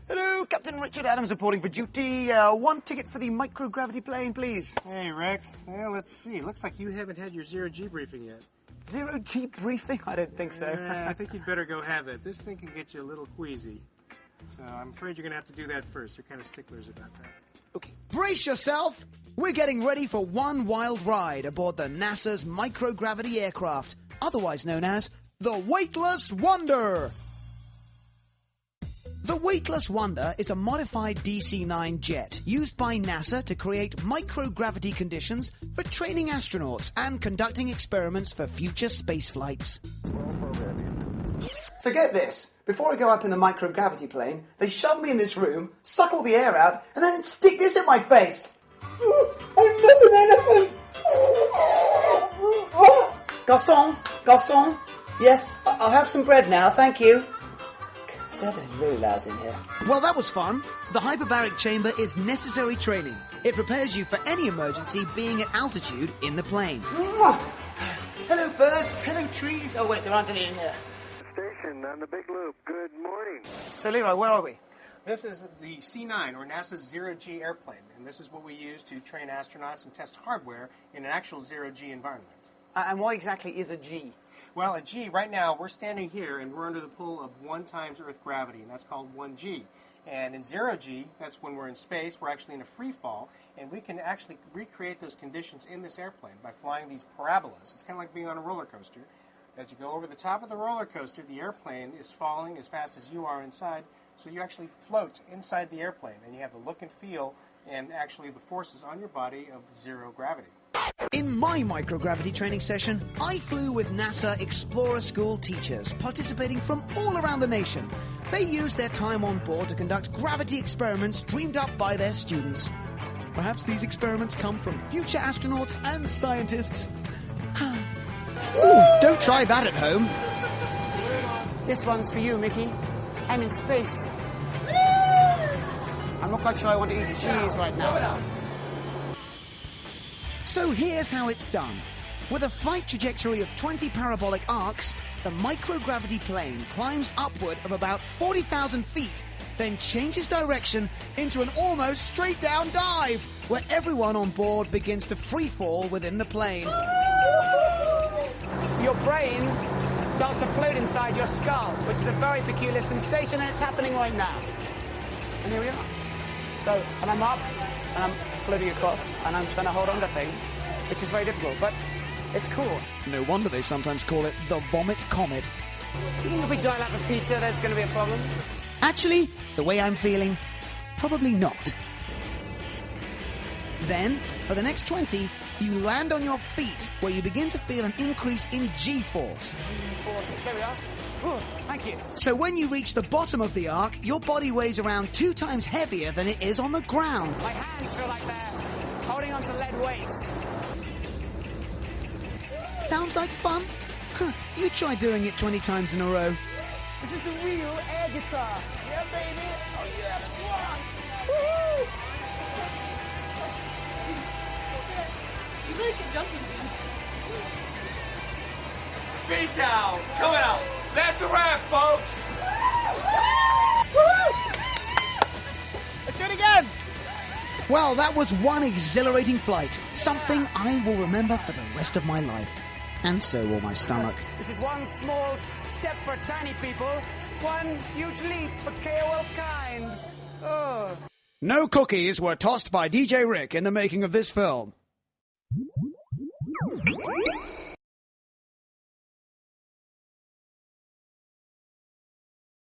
Hello, Captain Richard Adams reporting for duty. One ticket for the microgravity plane, please. Hey, Rick. Well, let's see. Looks like you haven't had your zero-G briefing yet. Zero-G briefing? I don't think so. I think you'd better go have that. This thing can get you a little queasy. So I'm afraid you're going to have to do that first. They're kind of sticklers about that. Okay. Brace yourself! We're getting ready for one wild ride aboard the NASA's microgravity aircraft, otherwise known as the Weightless Wonder. The Weightless Wonder is a modified DC-9 jet used by NASA to create microgravity conditions for training astronauts and conducting experiments for future space flights. So get this. Before I go up in the microgravity plane, they shove me in this room, suck all the air out, and then stick this in my face. I'm not an elephant. Garçon. Yes, I'll have some bread now, thank you. Service is really lousy in here. Well, that was fun. The hyperbaric chamber is necessary training. It prepares you for any emergency being at altitude in the plane. Hello, birds. Hello, trees. Oh, wait, there aren't any in here. Station on the Big Loop. Good morning. So, Leroy, where are we? This is the C-9, or NASA's zero-G airplane, and this is what we use to train astronauts and test hardware in an actual zero-G environment. And what exactly is a G? Well, a G, right now, we're standing here, and we're under the pull of 1 times Earth gravity, and that's called 1G. And in zero-G, that's when we're in space, we're actually in a free fall, and we can actually recreate those conditions in this airplane by flying these parabolas. It's kind of like being on a roller coaster. As you go over the top of the roller coaster, the airplane is falling as fast as you are inside, so you actually float inside the airplane, and you have the look and feel and actually the forces on your body of zero gravity. In my microgravity training session, I flew with NASA Explorer School teachers participating from all around the nation. They used their time on board to conduct gravity experiments dreamed up by their students. Perhaps these experiments come from future astronauts and scientists. Ooh, don't try that at home. This one's for you, Mickey. I'm in space. I'm not quite sure I want to eat the cheese right now. So here's how it's done. With a flight trajectory of 20 parabolic arcs, the microgravity plane climbs upward of about 40,000 feet, then changes direction into an almost straight-down dive, where everyone on board begins to free fall within the plane. Your brain starts to float inside your skull, which is a very peculiar sensation, and it's happening right now. And here we are. So, and I'm up, and I'm floating across, and I'm trying to hold on to things, which is very difficult, but it's cool. No wonder they sometimes call it the Vomit Comet. You think if we dial up a pizza, there's going to be a problem? Actually, the way I'm feeling, probably not. Then, for the next 20, you land on your feet, where you begin to feel an increase in G-force. There we are. Ooh, thank you. So when you reach the bottom of the arc, your body weighs around 2 times heavier than it is on the ground. My hands feel like they're holding onto lead weights. Sounds like fun? You try doing it 20 times in a row. This is the real air guitar. Yeah, baby. Oh, yeah, that's one. Woo! You really keep jumping, dude. Feet down. Coming out. That's a wrap, folks. Let's do it again. Well, that was one exhilarating flight. Something I will remember for the rest of my life. And so will my stomach. This is one small step for tiny people, one huge leap for KOL kind. Oh. No cookies were tossed by DJ Rick in the making of this film.